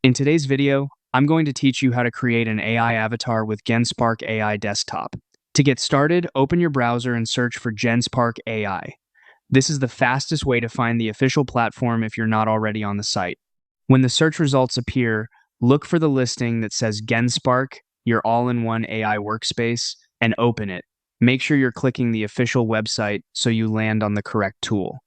In today's video, I'm going to teach you how to create an AI avatar with Genspark AI Desktop. To get started, open your browser and search for Genspark AI. This is the fastest way to find the official platform if you're not already on the site. When the search results appear, look for the listing that says Genspark, your all-in-one AI workspace, and open it. Make sure you're clicking the official website so you land on the correct tool.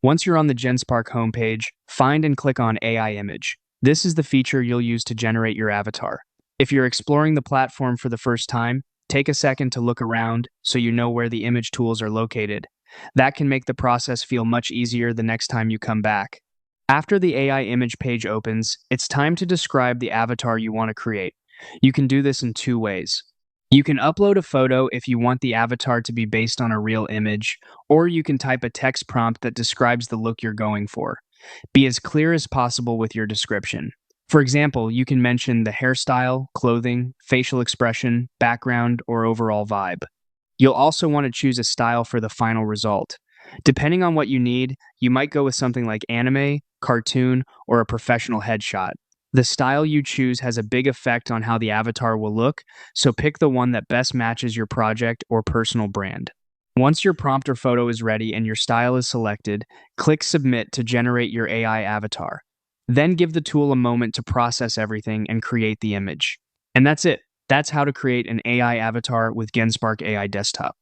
Once you're on the Genspark homepage, find and click on AI Image. This is the feature you'll use to generate your avatar. If you're exploring the platform for the first time, take a second to look around so you know where the image tools are located. That can make the process feel much easier the next time you come back. After the AI image page opens, it's time to describe the avatar you want to create. You can do this in two ways. You can upload a photo if you want the avatar to be based on a real image, or you can type a text prompt that describes the look you're going for. Be as clear as possible with your description. For example, you can mention the hairstyle, clothing, facial expression, background, or overall vibe. You'll also want to choose a style for the final result. Depending on what you need, you might go with something like anime, cartoon, or a professional headshot. The style you choose has a big effect on how the avatar will look, so pick the one that best matches your project or personal brand. Once your prompt or photo is ready and your style is selected, click Submit to generate your AI avatar. Then give the tool a moment to process everything and create the image. And that's it. That's how to create an AI avatar with Genspark AI Desktop.